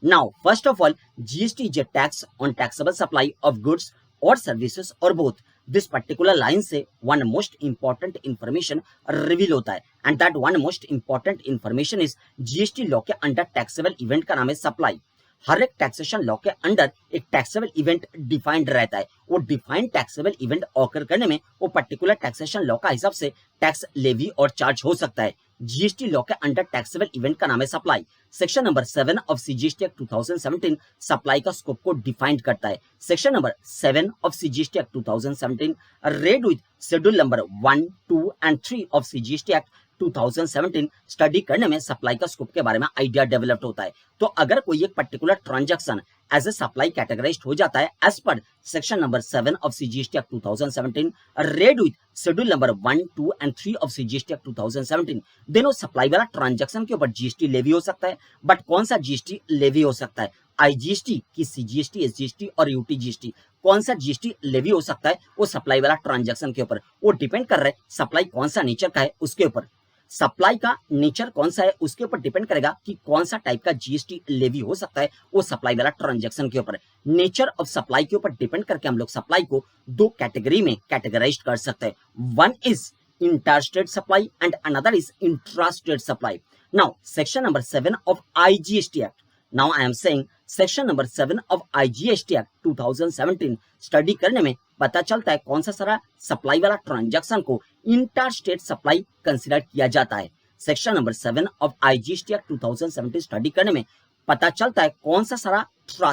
Now, first of all, GST is a tax on taxable supply of goods or services or both. This particular line से one most important information reveal होता है, and that one most important information is GST law के under taxable event का नाम है supply. हर एक taxation law के under एक टैक्सेबल इवेंट डिफाइंड रहता है। वो डिफाइंड टैक्सेबल इवेंट ऑकर करने में वो पर्टिकुलर टैक्सेशन लॉ का हिसाब से टैक्स लेवी और चार्ज हो सकता है। जीएसटी लॉ के अंडर टैक्सेबल इवेंट का नाम है supply. Section number 7 of CGST act 2017 supply का स्कोप को डिफाइंड करता है। Section number 7 of CGST act 2017 read with schedule number 1, 2 and 3 of CGST act 2017 study करने में सप्लाई का स्कोप के बारे में आइडिया डेवलप्ड होता है। तो अगर कोई एक particular transaction as a supply categorized हो जाता है as per section number 7 of CGST act 2017 read with schedule number 1, 2 and 3 of CGST act 2017 then supply वाला ट्रांजैक्शन के ऊपर जीएसटी लेवी हो सकता है। बट कौन सा जीएसटी लेवी हो सकता है? आईजीएसटी की सीजीएसटी, एसजीएसटी और यूटीजीएसटी कौन सा जीएसटी लेवी हो सकता है वो सप्लाई वाला ट्रांजैक्शन के ऊपर। वो डिपेंड कर रहा है सप्लाई कौन सा नेचर का है उसके ऊपर। सप्लाई का नेचर कौन सा है उसके ऊपर डिपेंड करेगा कि कौन सा टाइप का जीएसटी लेवी हो सकता है वो सप्लाई वाला ट्रांजैक्शन के ऊपर। नेचर ऑफ सप्लाई के ऊपर डिपेंड करके हम लोग सप्लाई को दो कैटेगरी में कैटेगराइज कर सकते हैं। One is interstate supply and another is intrastate supply. Now section number 7 of IGST act, now I am saying section number 7 of IGST act 2017 study करने में पता चलता है कौन सा सारा सप्लाई वाला ट्रांजैक्शन को इंटरस्टेट सप्लाई कंसीडर किया जाता है। Section number 7 of IGST act 2017 study करने में पता चलता है कौन सा सारा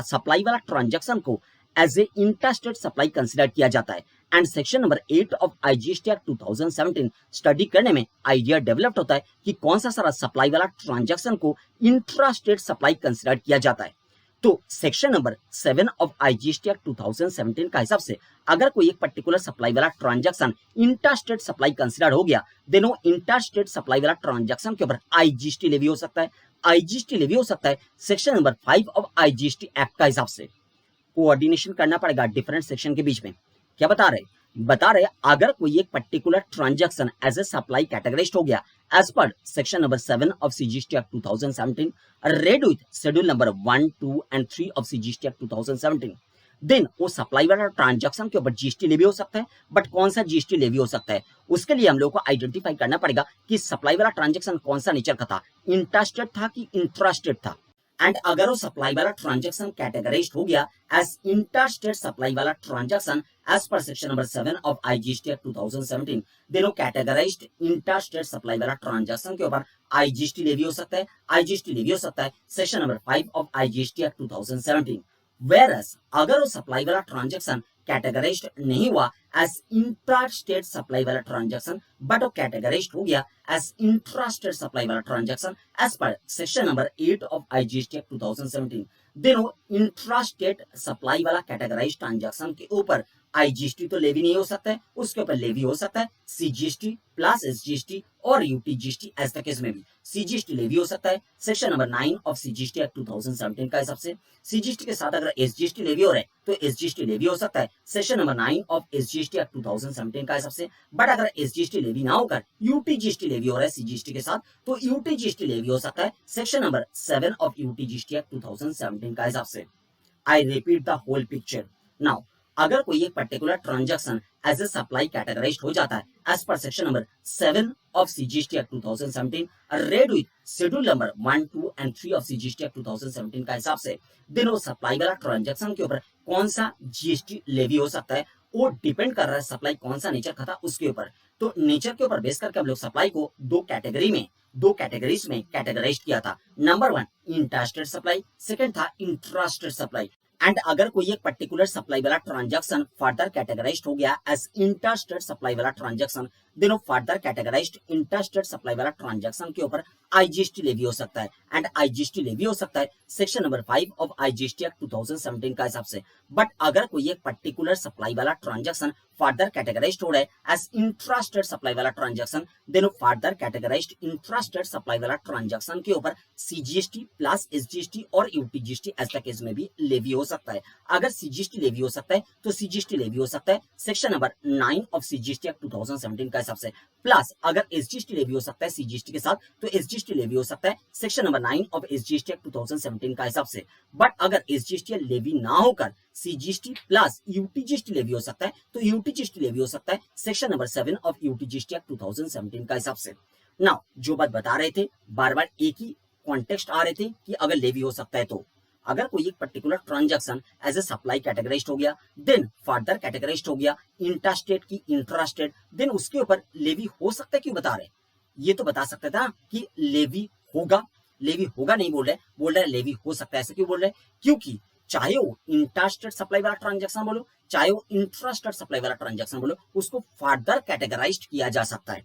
सप्लाई वाला ट्रांजैक्शन को as a interstate supply consider किया जाता है। And section number 8 of IGST act 2017 study करने में आइडिया डेवलप्ड होता है कि कौन सा सारा सप्लाई वाला ट्रांजैक्शन को इंट्रास्टेट सप्लाई कंसीडर किया जाता है। तो section number 7 of IGST act 2017 का हिसाब से अगर कोई एक पर्टिकुलर सप्लाई वाला ट्रांजैक्शन इंटरस्टेट सप्लाई कंसीडर हो गया देन वो इंटरस्टेट सप्लाई वाला ट्रांजैक्शन के ऊपर आईजीएसटी लेवी हो सकता है। आईजीएसटी लेवी हो सकता है section number 5 of IGST act का हिसाब से। कोऑर्डिनेशन करना पड़ेगा डिफरेंट सेक्शन के बीच में। क्या बता रहे अगर कोई एक particular transaction as a supply categorized हो गया as per section number 7 of CGST act 2017 read with schedule number 1, 2 and 3 of CGST act 2017 then वो सप्लाई वाला ट्रांजैक्शन के ऊपर जीएसटी लेवी हो सकता है। बट कौन सा जीएसटी लेवी हो सकता है उसके लिए हम लोग को आइडेंटिफाई करना पड़ेगा कि सप्लाई वाला ट्रांजैक्शन कौन सा नेचर का था, इंटरस्टेट था कि इंट्रास्टेट था। एंड अगर वो सप्लाई वाला ट्रांजैक्शन कैटेगराइज्ड हो गया एज इंटरस्टेट सप्लाई वाला transaction as per section number 7 of IGST act 2017 then वो कैटेगराइज्ड इंटरस्टेट सप्लाई वाला ट्रांजैक्शन के ऊपर आईजीएसटी लेवी हो सकता है। आईजीएसटी लेवी हो सकता है section number 5 of IGST act 2017। Whereas अगर वो सप्लाई वाला ट्रांजैक्शन कैटेगराइज्ड नहीं हुआ एज इंट्रास्टेट सप्लाई वाला ट्रांजैक्शन बट वो कैटेगराइज्ड हो गया एज इंट्रास्टेट सप्लाई वाला transaction as per section number 8 of IGST act 2017 then वो इंट्रास्टेट सप्लाई वाला कैटेगराइज्ड ट्रांजैक्शन के ऊपर आईजीएसटी तो लेवी नहीं हो सकता है, उसके ऊपर लेवी हो सकता है सीजीएसटी प्लस एसजीएसटी और यूटीजीएसटी एज द केस में भी सीजीएसटी लेवी हो सकता है। Section number 9 of CGST act 2017 का हिसाब से सीजीएसटी के साथ अगर एसजीएसटी लेवी हो रहा है तो एसजीएसटी लेवी हो सकता है section number 9 of SGST act 2017 का हिसाब से। बट अगर एसजीएसटी लेवी ना होकर यूटीजीएसटी लेवी हो रहा है सीजीएसटी के साथ तो यूटीजीएसटी लेवी हो सकता है section number 7 of UTGST act 2017 का हिसाब से। I repeat the whole picture now. अगर कोई एक particular transaction as a supply categorized हो जाता है as per section number 7 of CGST act 2017 read with schedule number 1, 2 and 3 of CGST act 2017 का हिसाब से देन वो सप्लाई वाला ट्रांजैक्शन के ऊपर कौन सा जीएसटी लेवी हो सकता है वो डिपेंड कर रहा है सप्लाई कौन सा नेचर का था उसके ऊपर। तो नेचर के ऊपर बेस करके हम लोग सप्लाई को दो कैटेगरीज में कैटेगराइज किया था। नंबर 1 इंटरस्टेट सप्लाई, सेकंड था इंट्रास्टेट सप्लाई। एंड अगर कोई एक पर्टिकुलर सप्लाई वाला ट्रांजैक्शन फर्दर कैटेगराइज्ड हो गया एज इंटरस्टेट सप्लाई वाला ट्रांजैक्शन देन वो फर्दर कैटेगराइज्ड इंटरस्टेट सप्लाई वाला ट्रांजैक्शन के ऊपर आईजीएसटी लेवी हो सकता है। एंड आईजीएसटी लेवी हो सकता है section number 5 of IGST act 2017 का हिसाब से। बट अगर कोई एक पर्टिकुलर सप्लाई वाला ट्रांजैक्शन फर्दर कैटेगराइज्ड हो रहा है एज इंट्रास्टेट सप्लाई वाला ट्रांजैक्शन देन वो फर्दर कैटेगराइज्ड इंट्रास्टेट सप्लाई वाला ट्रांजैक्शन के ऊपर सीजीएसटी प्लस एसजीएसटी और यूटीजीएसटी एज द केस में भी लेवी हो सकता है। अगर सीजीएसटी लेवी हो सकता है तो सीजीएसटी लेवी हो सकता है section number 9 of CGST act 2017 का हिसाब से। प्लस अगर एसजीएसटी लेवी हो सकता है सीजीएसटी के साथ तो एसजीएसटी लेवी हो सकता है section number 9 of SGST act 2017 का हिसाब से। बट अगर एसजीएसटी लेवी ना होकर सीजीएसटी प्लस यूटीजीएसटी लेवी हो सकता है तो यूटीजीएसटी लेवी हो सकता है section number 7 of UTGST act 2017 का हिसाब से। नाउ जो बात बता रहे थे बार बार एक ही कॉन्टेक्स्ट आ रहे थे कि अगर लेवी हो सकता है तो अगर कोई एक particular transaction as a supply categorized हो गया, देन फर्दर कैटेगराइज्ड हो गया इंट्रास्टेट की इंट्रास्टेट, देन उसके ऊपर लेवी हो सकता है। क्यों बता रहे? ये तो बता सकता था कि लेवी होगा नहीं बोल रहे लेवी हो सकता है। ऐसे क्यों बोल रहे? क्योंकि चाहे वो इंट्रास्टेट सप्लाई वाला ट्रांजैक्शन बोलो चाहे वो इंट्रास्टेट सप्लाई वाला ट्रांजैक्शन बोलो, उसको फर्दर कैटेगराइज्ड किया जा सकता है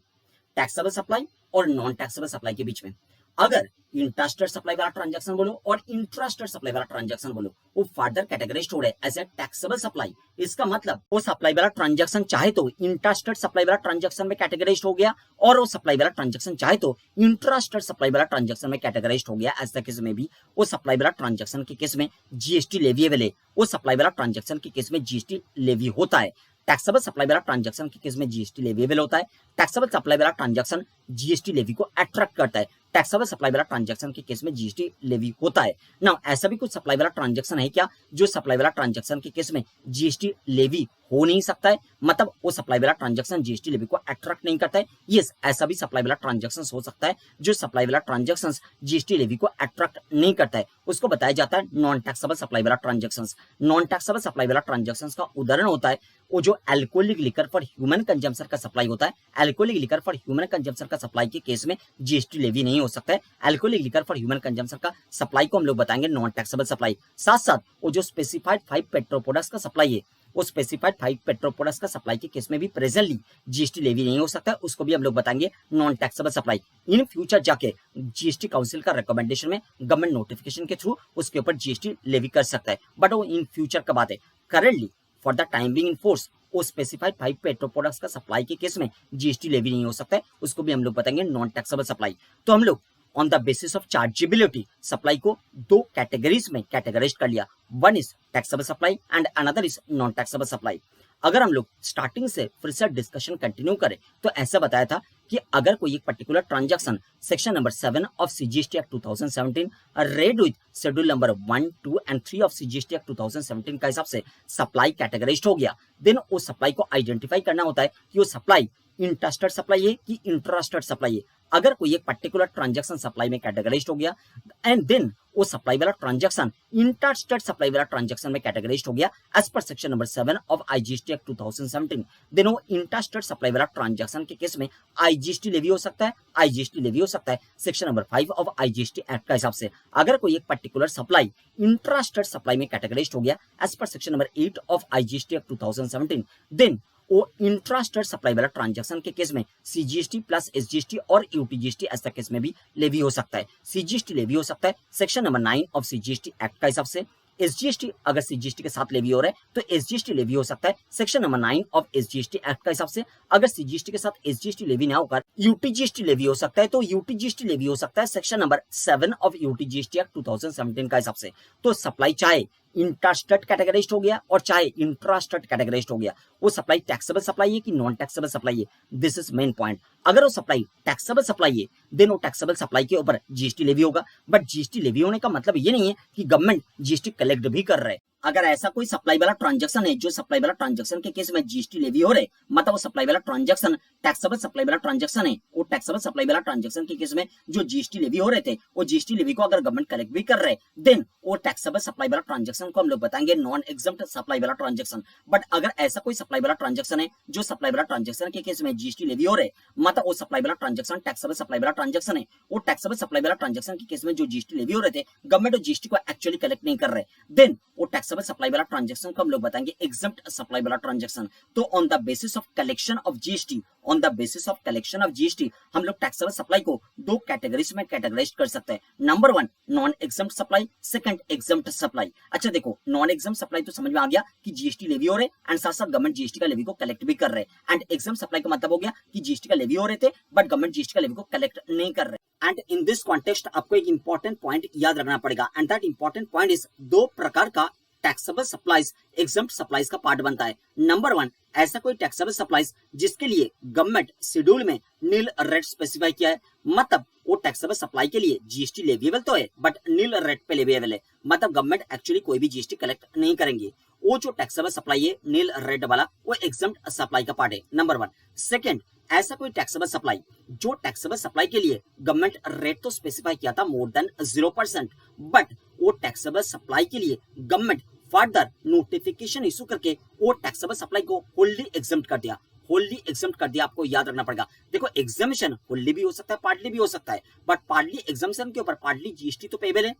टैक्सेबल सप्लाई और नॉन टैक्सेबल सप्लाई के बीच में। अगर इंट्रास्टेट सप्लाई वाला ट्रांजैक्शन बोलो और इंट्रास्टेट सप्लाई वाला ट्रांजैक्शन बोलो, वो फर्दर कैटेगराइज्ड हो रहे एज ए टैक्सेबल सप्लाई। इसका मतलब वो सप्लाई वाला ट्रांजैक्शन चाहे तो इंट्रास्टेट सप्लाई वाला ट्रांजैक्शन में कैटेगराइज्ड हो गया और वो सप्लाई वाला ट्रांजैक्शन चाहे तो इंट्रास्टेट सप्लाई वाला ट्रांजैक्शन में कैटेगराइज्ड हो गया। ऐसा केस में भी वो सप्लाई वाला ट्रांजैक्शन के केस में जीएसटी लेवीएबल है, वो सप्लाई वाला ट्रांजैक्शन के केस में जीएसटी लेवी होता है। टैक्सेबल सप्लाई वाला ट्रांजैक्शन के केस में जीएसटी लेवीएबल होता है। टैक्सेबल सप्लाई वाला ट्रांजैक्शन जीएसटी लेवी को अट्रैक्ट करता है। टैक्सेबल सप्लाई वाला ट्रांजैक्शन के केस में जीएसटी लेवी होता है। ना ऐसा भी कुछ सप्लाई वाला ट्रांजैक्शन है क्या जो सप्लाई वाला ट्रांजैक्शन के केस में जीएसटी लेवी हो नहीं सकता है, मतलब वो सप्लाई वाला ट्रांजैक्शन जीएसटी लेवी को अट्रैक्ट नहीं करता है? यस, ऐसा भी सप्लाई वाला ट्रांजैक्शन हो सकता है जो सप्लाई वाला ट्रांजैक्शन जीएसटी लेवी को अट्रैक्ट नहीं करता है, उसको बताया जाता है नॉन टैक्सेबल सप्लाई वाला ट्रांजैक्शन। नॉन टैक्सेबल सप्लाई वाला ट्रांजैक्शन का उदाहरण होता है वो जो alcoholic liquor for human consumption का सप्लाई होता है। Alcoholic liquor for human consumption का सप्लाई के केस में जीएसटी लेवी नहीं हो सकता है। Alcoholic liquor for human consumption का सप्लाई को हम लोग बताएंगे नॉन टैक्सेबल सप्लाई। साथ साथ वो जो स्पेसिफाइड 5 पेट्रो प्रोडक्ट्स का सप्लाई है, वो स्पेसिफाइड 5 पेट्रो प्रोडक्ट्स का सप्लाई के केस में भी प्रेजेंटली जीएसटी लेवी नहीं हो सकता है, उसको भी हम लोग बताएंगे non taxable supply. In future जाके जीएसटी काउंसिल का रिकमेंडेशन में गवर्नमेंट नोटिफिकेशन के थ्रू उसके ऊपर जीएसटी लेवी कर सकता है, बट वो इन फ्यूचर का बात है। Currently for the time being in force वो स्पेसिफाइड 5 पेट्रो प्रोडक्ट्स का सप्लाई के केस में जीएसटी लेवी नहीं हो सकता है, उसको भी हम लोग बताएंगे नॉन टैक्सेबल सप्लाई। तो हम लोग on the basis of chargeability supply को दो कैटेगरीज में कैटेगराइज कर लिया, one is taxable supply and another is non taxable supply. अगर हम लोग स्टार्टिंग से फिर से डिस्कशन कंटिन्यू करें तो ऐसा बताया था कि अगर कोई एक particular transaction section number 7 of CGST act 2017 read with schedule number 1, 2 and 3 of CGST act 2017 का हिसाब से सप्लाई कैटेगराइज्ड हो गया, देन उस सप्लाई को आइडेंटिफाई करना होता है कि वो सप्लाई इंट्रास्टेट सप्लाई है कि इंट्रास्टेट सप्लाई है। अगर कोई एक पर्टिकुलर ट्रांजैक्शन सप्लाई में कैटेगराइज्ड हो गया एंड देन वो सप्लाई वाला ट्रांजैक्शन इंट्रास्टेट सप्लाई वाला ट्रांजैक्शन में कैटेगराइज्ड हो गया as per section number 7 of IGST act 2017, then वो इंट्रास्टेट सप्लाई वाला ट्रांजैक्शन के केस में आईजीएसटी लेवी हो सकता है, आईजीएसटी लेवी हो सकता है section number 5 of IGST act का हिसाब से। अगर कोई एक पर्टिकुलर सप्लाई इंट्रास्टेट सप्लाई में कैटेगराइज्ड हो गया as per section number 8 of IGST act 2017, then वो इंट्रास्टेट सप्लाई वाला ट्रांजैक्शन के केस में सीजीएसटी प्लस एसजीएसटी और यूटीजीएसटी ऐसा केस में भी लेवी हो सकता है। सीजीएसटी लेवी हो सकता है section number 9 of CGST act का हिसाब से। एसजीएसटी अगर सीजीएसटी के साथ लेवी हो रहा है तो एसजीएसटी लेवी हो सकता है section number 9 of SGST act का हिसाब से। अगर सीजीएसटी के साथ एसजीएसटी लेवी ना होकर यूटीजीएसटी लेवी हो सकता है तो यूटीजीएसटी लेवी हो सकता है section number 7 of UTGST act 2017 का हिसाब से। तो सप्लाई चाहे इंट्रास्टेट कैटेगराइज्ड हो गया और चाहे इंट्रास्टेट कैटेगराइज्ड हो गया, वो सप्लाई टैक्सेबल सप्लाई है कि नॉन टैक्सेबल सप्लाई है, दिस इज मेन पॉइंट। अगर वो सप्लाई टैक्सेबल सप्लाई है देन वो टैक्सेबल सप्लाई के ऊपर जीएसटी लेवी होगा, बट जीएसटी लेवी होने का मतलब ये नहीं है कि गवर्नमेंट जीएसटी कलेक्ट भी कर रहा है। अगर ऐसा कोई सप्लाई वाला ट्रांजैक्शन है जो सप्लाई वाला ट्रांजैक्शन के केस में जीएसटी लेवी हो रहे, मतलब वो सप्लाई वाला ट्रांजैक्शन टैक्सेबल सप्लाई वाला ट्रांजैक्शन है, वो टैक्सेबल सप्लाई वाला ट्रांजैक्शन के केस में जो जीएसटी लेवी हो रहे थे वो जीएसटी लेवी को अगर गवर्नमेंट कलेक्ट भी कर रहे देन वो टैक्सेबल सप्लाई वाला ट्रांजैक्शन को हम लोग बताएंगे नॉन एग्जम्प्ट सप्लाई वाला ट्रांजैक्शन। बट अगर ऐसा कोई सप्लाई वाला ट्रांजैक्शन है जो सप्लाई वाला ट्रांजैक्शन के केस में जीएसटी लेवी हो रहे, मतलब वो सप्लाई वाला ट्रांजैक्शन टैक्सेबल सप्लाई वाला ट्रांजैक्शन है, वो टैक्सेबल सप्लाई वाला ट्रांजैक्शन के केस में जो जीएसटी लेवी हो रहे थे गवर्नमेंट जीएसटी को एक्चुअली कलेक्ट नहीं कर रहे, देन वो टैक्सेबल सप्लाई वाला ट्रांजैक्शन को हम लोग बताएंगे एग्जम्प्ट सप्लाई वाला ट्रांजैक्शन। तो on the basis of collection of GST, on the basis of collection of GST हम लोग टैक्सेबल सप्लाई को दो कैटेगरीज में कैटेगराइज कर सकते हैं। Number 1 non exempt supply, second exempt supply. अच्छा देखो, नॉन एग्जम्प्ट सप्लाई तो समझ में आ गया कि जीएसटी लेवी हो रहे एंड साथ साथ गवर्नमेंट जीएसटी का लेवी को कलेक्ट भी कर रहे, एंड एग्जम्प्ट सप्लाई का मतलब हो गया कि जीएसटी का लेवी हो रहे थे बट गवर्नमेंट जीएसटी का लेवी को कलेक्ट नहीं कर रहे। एंड इन दिस कॉन्टेक्स्ट आपको एक इंपॉर्टेंट पॉइंट याद रखना पड़ेगा, and that important point is दो प्रकार का टैक्सेबल सप्लाईज एग्जम्प्ट सप्लाईज का पार्ट बनता है। नंबर 1, ऐसा कोई टैक्सेबल सप्लाईज जिसके लिए गवर्नमेंट शेड्यूल में नील रेट स्पेसिफाई किया है, मतलब वो टैक्सेबल सप्लाई के लिए जीएसटी लेविएबल तो है बट नील रेट पे लेविएबल है, मतलब गवर्नमेंट एक्चुअली कोई भी जीएसटी कलेक्ट नहीं करेंगे। वो जो टैक्सेबल सप्लाई है नील रेट वाला, वो एग्जम्प्ट सप्लाई का पार्ट है, नंबर 1। सेकंड, ऐसा कोई टैक्सेबल सप्लाई जो टैक्सेबल सप्लाई के लिए गवर्नमेंट रेट तो स्पेसिफाई किया था मोर देन 0%, बट वो टैक्सेबल सप्लाई के लिए गवर्नमेंट फर्दर नोटिफिकेशन इशू करके वो टैक्सेबल सप्लाई को होल्ली एग्जम्प्ट कर दिया। होल्ली एग्जम्प्ट कर दिया, आपको याद रखना पड़ेगा। देखो एग्जामिशन होल्ली भी हो सकता है, पार्टली भी हो सकता है, बट पार्टली एग्जामिशन के ऊपर पार्टली जीएसटी तो पेबल है,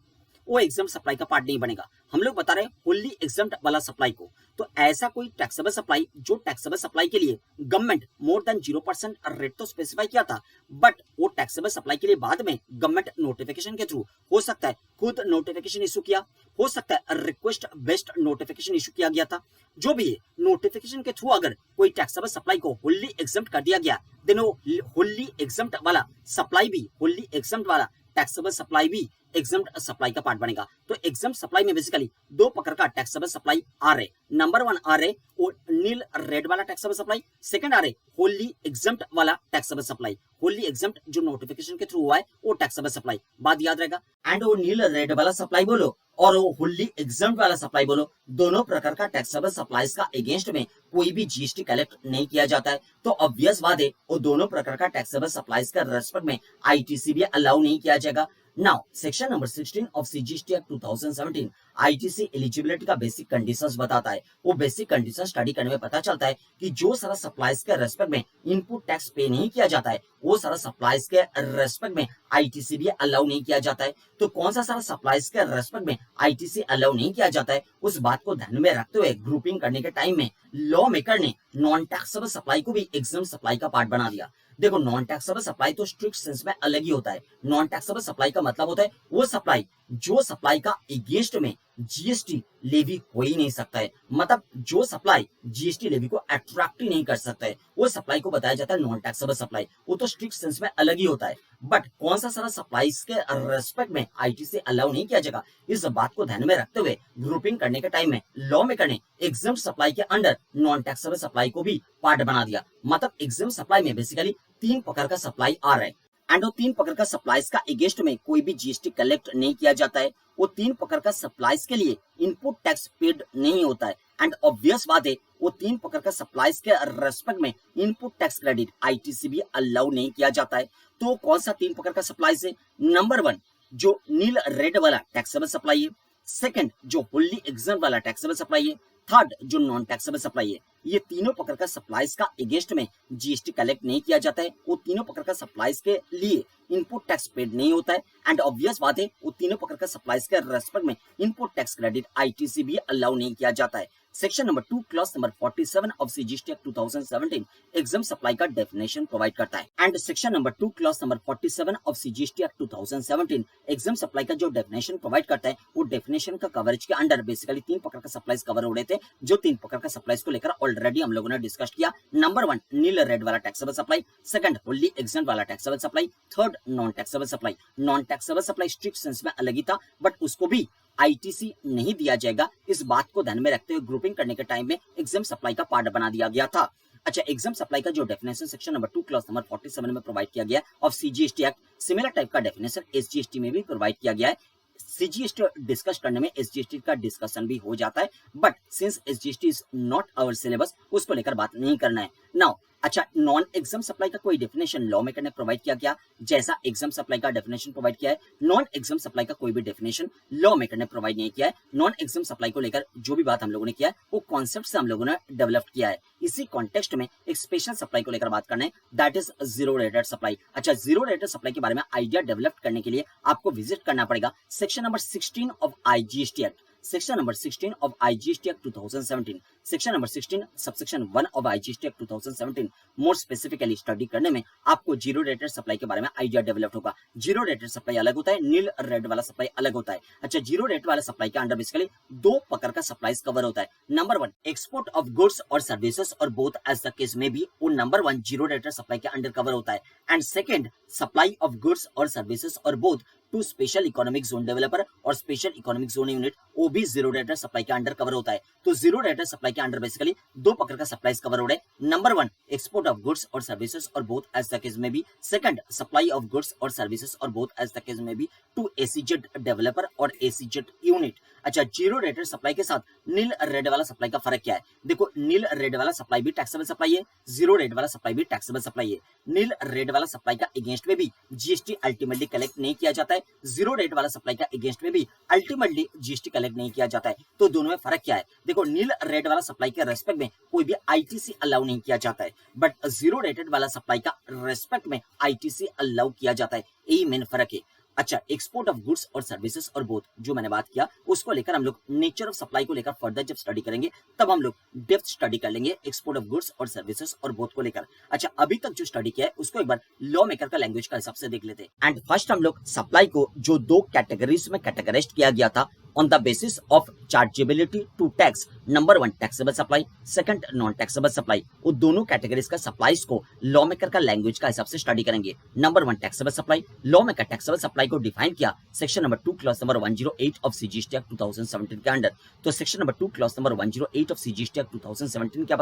वो एग्जाम सप्लाई का पार्ट नहीं बनेगा। हम लोग बता रहे हैं होल्ली एग्जाम्प्ट वाला सप्लाई को। तो ऐसा कोई टैक्सेबल सप्लाई जो टैक्सेबल सप्लाई के लिए गवर्नमेंट मोर देन 0% रेट तो स्पेसिफाई किया था, बट वो टैक्सेबल सप्लाई के लिए बाद में गवर्नमेंट नोटिफिकेशन के थ्रू, हो सकता है खुद नोटिफिकेशन इशू किया, हो सकता है रिक्वेस्ट बेस्ड नोटिफिकेशन इशू किया गया था, जो भी है नोटिफिकेशन के थ्रू अगर कोई टैक्सेबल सप्लाई को होल्ली एग्जाम्प्ट कर दिया गया, देन वो होल्ली एग्जाम्प्ट वाला सप्लाई भी, होल्ली एग्जाम्प्ट वाला टैक्सेबल सप्लाई भी एग्जम्प्ट सप्लाई का पार्ट बनेगा। तो एग्जम्प्ट सप्लाई में बेसिकली दो प्रकार का टैक्सेबल सप्लाई आ रहे। नंबर 1 आ रहे वो नील रेड वाला टैक्सेबल सप्लाई, सेकंड आ रहे होल्ली एग्जम्प्ट वाला टैक्सेबल सप्लाई। होल्ली एग्जम्प्ट जो नोटिफिकेशन के थ्रू हुआ है वो टैक्सेबल सप्लाई, बात याद रहेगा। एंड वो नील रेड वाला सप्लाई बोलो और वो होल्ली एग्जम्प्ट वाला सप्लाई बोलो, दोनों प्रकार का टैक्सेबल सप्लाईज का अगेंस्ट में कोई भी जीएसटी कलेक्ट नहीं किया जाता है। तो ऑब्वियस बात है वो दोनों प्रकार का टैक्सेबल सप्लाईज का रेस्पेक्ट में आईटीसी भी अलाउ नहीं किया जाएगा। Now section number 16 of CGST act 2017 ITC eligibility का बेसिक कंडीशंस बताता है। वो बेसिक कंडीशन स्टडी करने में पता चलता है कि जो सारा सप्लाईज के रेस्पेक्ट में इनपुट टैक्स पे नहीं किया जाता है, वो सारा सप्लाईज के रेस्पेक्ट में आईटीसी भी अलाउ नहीं किया जाता है। तो कौन सा सारा सप्लाईज के रेस्पेक्ट में आईटीसी अलाउ नहीं किया जाता है, उस बात को ध्यान में रखते हुए ग्रुपिंग करने के टाइम में लॉ मेकर ने नॉन टैक्सेबल सप्लाई को भी एग्जम्प्ट सप्लाई का पार्ट बना दिया। देखो नॉन टैक्सेबल सप्लाई तो स्ट्रिक्ट सेंस में अलग ही होता है। नॉन टैक्सेबल सप्लाई का मतलब होता है वो सप्लाई जो सप्लाई का अगेंस्ट में जीएसटी लेवी हो ही नहीं सकता है, मतलब जो सप्लाई जीएसटी लेवी को अट्रैक्ट ही नहीं कर सकता है, वो सप्लाई को बताया जाता है नॉन टैक्सेबल सप्लाई। वो तो स्ट्रिक्ट सेंस में अलग ही होता है। बट कौन सा सारा सप्लाईज के रेस्पेक्ट में आईटीसी अलाउ नहीं किया जाएगा, इस बात को ध्यान में रखते हुए ग्रुपिंग करने के टाइम में लॉ मेकर ने एग्जम्प्ट सप्लाई के अंडर नॉन टैक्सेबल सप्लाई को भी पार्ट बना दिया। मतलब एग्जम्प्ट सप्लाई में बेसिकली 3 प्रकार का सप्लाई आ रहा है एंड वो 3 प्रकार का सप्लाईज का अगेंस्ट में कोई भी जीएसटी कलेक्ट नहीं किया जाता है। वो 3 प्रकार का सप्लाईज के लिए इनपुट टैक्स पेड नहीं होता है एंड ऑब्वियस बात है वो 3 प्रकार का सप्लाईज के रेस्पेक्ट में इनपुट टैक्स क्रेडिट आईटीसी भी अलाउ नहीं किया जाता है। तो कौन सा 3 प्रकार का सप्लाईज है? नंबर 1 जो नील रेड वाला टैक्सेबल सप्लाई है, सेकंड जो होल्ली एग्जम्प्ट वाला टैक्सेबल सप्लाई है, थर्ड जो नॉन टैक्सेबल सप्लाई है। ये तीनों प्रकार का सप्लाईज का अगेंस्ट में जीएसटी कलेक्ट नहीं किया जाता है। वो तीनों प्रकार का सप्लाईज के लिए इनपुट टैक्स पेड नहीं होता है एंड ऑब्वियस बात है वो तीनों प्रकार का सप्लाईज के रेस्पेक्ट में इनपुट टैक्स क्रेडिट आईटीसी भी अलाउ नहीं किया जाता है। Section number 2 clause number 47 of CGST act 2017 exempt supply का डेफिनेशन प्रोवाइड करता है and section number 2 clause number 47 of CGST act 2017 exempt supply का जो डेफिनेशन प्रोवाइड करता है, वो डेफिनेशन का कवरेज के अंडर बेसिकली 3 प्रकार का सप्लाईज कवर हो रहे थे, जो 3 प्रकार का सप्लाईज को लेकर ऑलरेडी हम लोगों ने डिस्कस किया। नंबर 1 नील रेड वाला taxable supply, second wholly exempt वाला taxable supply, third non taxable supply. Non taxable supply strict sense में अलग ही था, बट उसको भी आईटीसी नहीं दिया जाएगा। इस बात को ध्यान में रखते हुए ग्रुपिंग करने के टाइम में एग्जम्प्ट सप्लाई का पार्ट बना दिया गया था। अच्छा, एग्जम्प्ट सप्लाई का जो definition section number 2 clause number 47 में प्रोवाइड किया गया of CGST act, similar type का डेफिनेशन एसजीएसटी में भी प्रोवाइड किया गया है। सीजीएसटी डिस्कस करने में एसजीएसटी का डिस्कशन भी हो जाता है, but since SGST is not our syllabus, उसको लेकर बात नहीं करना है नाउ। अच्छा, नॉन एग्जम्प्ट सप्लाई का कोई डेफिनेशन लॉ मेकर ने प्रोवाइड किया गया, जैसा एग्जम्प्ट सप्लाई का डेफिनेशन प्रोवाइड किया है। नॉन एग्जम्प्ट सप्लाई का कोई भी डेफिनेशन लॉ मेकर ने प्रोवाइड नहीं किया है। नॉन एग्जम्प्ट सप्लाई को लेकर जो भी बात हम लोगों ने किया है वो कॉन्सेप्ट से हम लोगों ने डेवलप किया है। इसी कॉन्टेक्स्ट में एक स्पेशल सप्लाई को लेकर बात करना है, that is zero rated supply. अच्छा, जीरो रेटेड सप्लाई के बारे में आइडिया डेवलप करने के लिए आपको विजिट करना पड़ेगा section number 16 of IGST act, section number 16 of IGST act 2017, section number 16 subsection 1 of IGST act 2017। More specifically study करने में आपको जीरो रेटेड सप्लाई के बारे में आइडिया डेवलप होगा। जीरो रेटेड सप्लाई अलग होता है, नील रेड वाला सप्लाई अलग होता है। अच्छा, जीरो रेट वाला सप्लाई के अंडर बेसिकली 2 प्रकार का सप्लाईज कवर होता है। नंबर 1 एक्सपोर्ट ऑफ गुड्स और सर्विसेज और बोथ एज द केस में भी वो नंबर 1 जीरो रेटेड सप्लाई के अंडर कवर होता है and second supply of goods और सर्विसेज और both to special economic zone developer और स्पेशल इकोनॉमिक जोन यूनिट, वो भी जीरो डायरेक्ट सप्लाई के अंडर कवर होता है। तो जीरो डायरेक्ट सप्लाई के अंडर बेसिकली दो प्रकार का सप्लाईज कवर हो रहे हैं। Number one, export of goods और सर्विसेज और बोथ एज द केस में भी। सेकंड, सप्लाई ऑफ गुड्स और सर्विसेज और बोथ एज द केस में भी टू एसीजेड डेवलपर और एसीजेड यूनिट। अच्छा, जीरो रेटेड सप्लाई के साथ नील रेड वाला सप्लाई का फर्क क्या है? देखो, नील रेड वाला सप्लाई भी टैक्सेबल सप्लाई है, जीरो रेड वाला सप्लाई भी टैक्सेबल सप्लाई है। नील रेड वाला सप्लाई का अगेंस्ट में भी जीएसटी अल्टीमेटली कलेक्ट नहीं किया जाता है, जीरो रेड वाला सप्लाई का अगेंस्ट में भी अल्टीमेटली जीएसटी कलेक्ट नहीं किया जाता है। तो दोनों में फर्क क्या है? देखो, नील रेड वाला सप्लाई के रेस्पेक्ट में कोई भी आईटीसी अलाउ नहीं किया जाता है, बट जीरो रेटेड वाला सप्लाई का रेस्पेक्ट में आईटीसी अलाउ किया जाता है। यही मेन फर्क है। अच्छा, एक्सपोर्ट ऑफ गुड्स और सर्विसेज और बोथ जो मैंने बात किया उसको लेकर हम लोग नेचर ऑफ सप्लाई को लेकर फर्दर जब स्टडी करेंगे तब हम लोग डेप्थ स्टडी कर लेंगे एक्सपोर्ट ऑफ गुड्स और सर्विसेज और बोथ को लेकर। अच्छा, अभी तक जो स्टडी किया है उसको एक बार लॉ मेकर का लैंग्वेज का हिसाब से देख लेते हैं। एंड फर्स्ट हम लोग सप्लाई को जो दो कैटेगरीज में कैटेगराइज किया गया था on the basis of chargeability to tax. Number one, taxable supply, second non taxable supply. वो दोनों कैटेगरीज का सप्लाईज को लॉ मेकर का लैंग्वेज का हिसाब से स्टडी करेंगे। Number one, taxable supply. Law maker taxable supply को डिफाइन किया section number 2 clause number 108 of CGST act 2017 के अंडर। तो section number 2 clause number 108 of CGST act 2017 क्या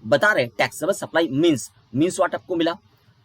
बता रहे टैक्सेबल सप्लाई मींस व्हाट आपको मिला,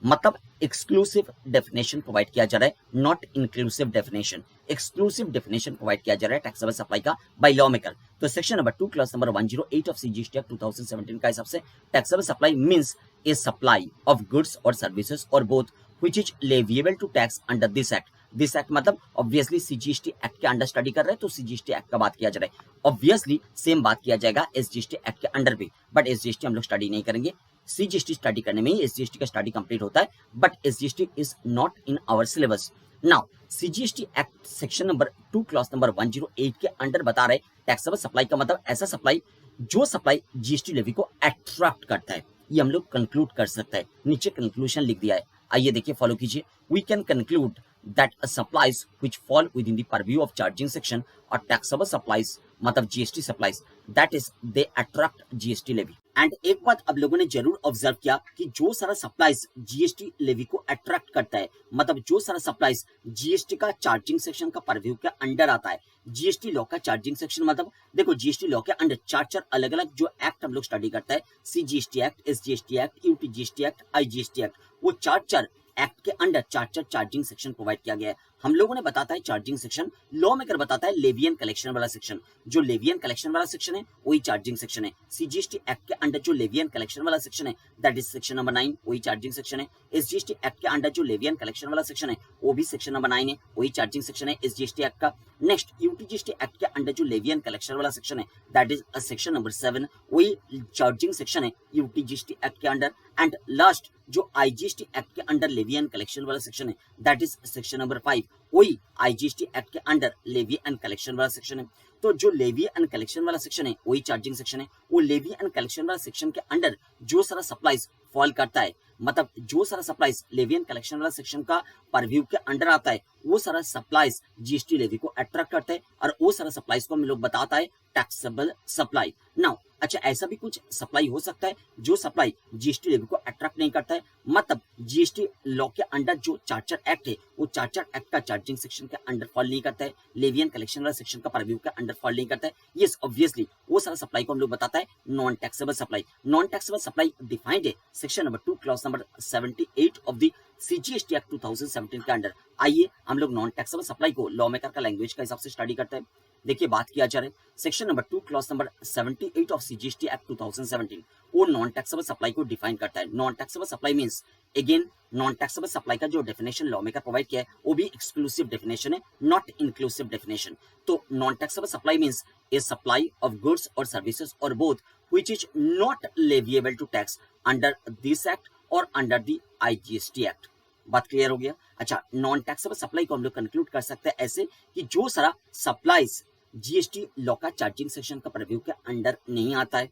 मतलब एक्सक्लूसिव डेफिनेशन प्रोवाइड किया जा रहा है, not inclusive definition. Exclusive definition provide किया जा रहा है टैक्सेबल सप्लाई का बाय लॉ मेकर। तो section number 2 clause number 108 of CGST act 2017 का हिसाब से taxable supply means a supply of goods और सर्विसेज और both which is leviable to tax under this act. This act मतलब obviously CGST act के under study कर रहे हैं तो सीजीएसटी एक्ट का बात किया जा रहा है। ऑब्वियसली सेम बात किया जाएगा एसजीएसटी एक्ट के अंडर भी, बट एसजीएसटी हम लोग स्टडी नहीं करेंगे। सीजीएसटी स्टडी करने में ही एसजीएसटी का स्टडी कंप्लीट होता है, but SGST is not in our syllabus. Now CGST act section number 2 clause number 108 के अंडर बता रहे टैक्सेबल सप्लाई का मतलब ऐसा सप्लाई जो सप्लाई जीएसटी लेवी को अट्रैक्ट करता है। ये हम लोग कंक्लूड कर सकते हैं। नीचे कंक्लूजन लिख दिया है, आइए देखिए, फॉलो कीजिए। We can conclude that supplies which fall within the purview of charging section or taxable supplies मतलब GST supplies, that is they attract GST levy. And एक बात अब लोगों ने जरूर ऑब्जर्व किया कि जो सारा सप्लाईज जीएसटी लेवी को अट्रैक्ट करता है, मतलब जो सारा सप्लाईज जीएसटी का चार्जिंग सेक्शन का परव्यू के अंडर आता है। जीएसटी लॉ का चार्जिंग सेक्शन मतलब देखो, जीएसटी लॉ के अंडर चार अलग अलग जो एक्ट हम लोग स्टडी करता है, CGST act, SGST act, UTGST act, IGST act, वो चार एक्ट के अंडर चार चार्जिंग सेक्शन प्रोवाइड किया गया है। हम लोगों ने बताता है चार्जिंग सेक्शन, लॉ मेकर बताता है लेवियन कलेक्शन वाला सेक्शन। जो लेवियन कलेक्शन वाला सेक्शन है वही चार्जिंग सेक्शन है। सीजीएसटी एक्ट के अंडर जो लेवियन कलेक्शन वाला सेक्शन है दैट इज सेक्शन नंबर 9, वही चार्जिंग सेक्शन है। एसजीएसटी एक्ट के अंडर जो लेवियन कलेक्शन वाला सेक्शन है वो भी सेक्शन नंबर 9 है, वही चार्जिंग सेक्शन है एसजीएसटी एक्ट का। नेक्स्ट यूटीजीएसटी एक्ट के अंडर जो लेवियन कलेक्शन वाला सेक्शन है दैट इज सेक्शन नंबर 7, वही चार्जिंग सेक्शन है यूटीजीएसटी एक्ट के अंडर। एंड लास्ट जो आईजीएसटी एक्ट के अंडर लेवी एंड कलेक्शन वाला सेक्शन है दैट इज सेक्शन नंबर 5, वही आईजीएसटी एक्ट के अंडर लेवी एंड कलेक्शन वाला सेक्शन है। तो जो लेवी एंड कलेक्शन वाला सेक्शन है वही चार्जिंग सेक्शन है। वो लेवी एंड कलेक्शन वाला सेक्शन के अंडर जो सारा सप्लाईज फॉल करता है, मतलब जो सारा सप्लाईज लेवी एंड कलेक्शन वाला सेक्शन का परव्यू के अंडर आता है, वो सारा सप्लाईज जीएसटी लेवी को अट्रैक्ट करता है और वो सारा सप्लाईज को हम लोग बताता है टैक्सेबल सप्लाई। नाउ अच्छा, ऐसा भी कुछ सप्लाई हो सकता है जो सप्लाई जीएसटी लेवी को अट्रैक्ट नहीं करता है, मतलब जीएसटी लॉ के अंडर जो चार एक्ट है वो चार एक्ट का चार्जिंग सेक्शन के अंडर फॉल नहीं करता है, लेवी एंड कलेक्शन वाला सेक्शन का परव्यू के अंडर फॉल नहीं करता है। यस, ऑब्वियसली वो सारा सप्लाई को हम लोग बताता है non taxable supply. Non taxable supply defined है section number 2 clause number 78 of the CGST act 2017 के अंडर। आइए हम लोग नॉन टैक्सेबल सप्लाई को लॉ मेकर का लैंग्वेज का हिसाब से स्टडी करते हैं। देखिए, बात किया जा रहा है section number 2 clause number 78 of CGST act 2017, वो नॉन टैक्सेबल सप्लाई को डिफाइन करता है। Non taxable supply means, again non taxable supply का जो डेफिनेशन लॉ मेकर प्रोवाइड किया है वो भी एक्सक्लूसिव डेफिनेशन है, नॉट इंक्लूसिव डेफिनेशन। तो non taxable supply means a supply of goods और सर्विसेज और both which is not leviable to tax under this act और अंडर द आईजीएसटी एक्ट। बात क्लियर हो गया? अच्छा, नॉन टैक्सेबल सप्लाई को हम लोग कंक्लूड कर सकते हैं ऐसे कि जो सारा सप्लाईज जीएसटी लॉ का चार्जिंग सेक्शन का परव्यू के अंडर नहीं आता है,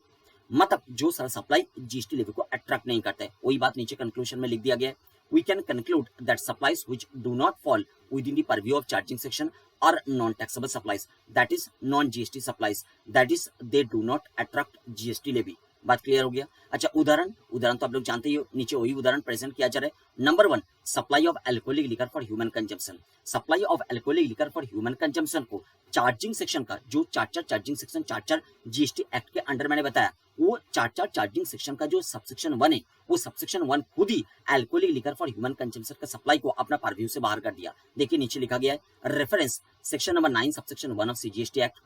मतलब जो सारा सप्लाई जीएसटी लेवी को अट्रैक्ट नहीं करता है, वही बात नीचे कंक्लूजन में लिख दिया गया है। We can conclude that supplies which do not fall within the purview of charging section और non taxable supplies, that is non GST supplies, that is they do not attract GST levy. बात clear हो गया। अच्छा, उदाहरण तो आप लोग जानते ही हो, नीचे वही उदाहरण प्रेजेंट किया जा रहा है। Number 1, supply of alcoholic liquor for human consumption. Supply of alcoholic liquor for human consumption को चार्जिंग सेक्शन का जो चार चार्जिंग सेक्शन 4 जीएसटी एक्ट के अंडर मैंने बताया, वो 4 चार्जिंग सेक्शन का जो सबसेक्शन 1 है, वो सबसेक्शन 1 खुद ही alcoholic liquor for human consumption का सप्लाई को अपना परव्यू से बाहर कर दिया। देखिए नीचे लिखा गया है reference section number 9 subsection 1 of CGST act,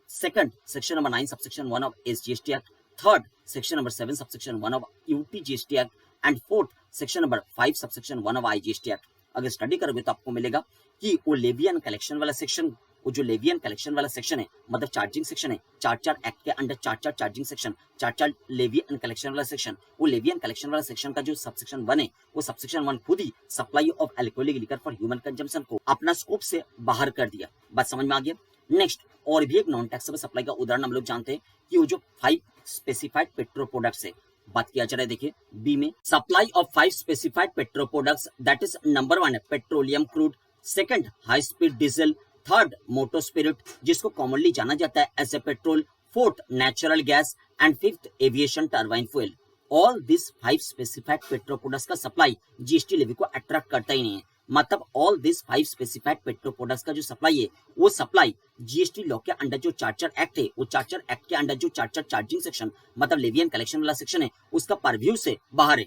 second section number 9 subsection 1 of SGST act, third section number 7 subsection 1 of UTGST act and fourth section number 5 subsection 1 of IGST act. अगर स्टडी करोगे तो आपको मिलेगा कि वो लेवियन कलेक्शन वाला section, वो जो लेवियन कलेक्शन वाला सेक्शन है, मतलब चार्जिंग सेक्शन है, 4 एक्ट के अंडर 4 चार्जिंग सेक्शन, 4 लेवियन कलेक्शन वाला सेक्शन, वो लेवियन कलेक्शन वाला सेक्शन का जो सबसेक्शन 1 है, वो सबसेक्शन 1 खुद ही supply of alcoholic liquor for human consumption को अपना स्कोप से बाहर कर दिया। बात समझ में आ गया। नेक्स्ट, और भी एक नॉन टैक्सेबल सप्लाई का उदाहरण हम लोग जानते हैं कि वो जो 5 स्पेसिफाइड पेट्रो प्रोडक्ट्स है, बात किया जा रहा है। देखिए बी में supply of 5 specified petro products, that is number 1 petroleum crude, second high speed diesel, third motor spirit जिसको कॉमनली जाना जाता है as a petrol, fourth natural gas and fifth aviation turbine fuel. All this 5 specified petro products का supply GST levy को attract करता ही नहीं है। मतलब all this 5 specified petro products का जो सप्लाई है, वो सप्लाई जीएसटी लॉ के अंडर जो 4 एक्ट है, वो 4 एक्ट के अंडर जो 4 चार्जिंग सेक्शन मतलब लेवियन कलेक्शन वाला सेक्शन है, उसका परव्यू से बाहर है।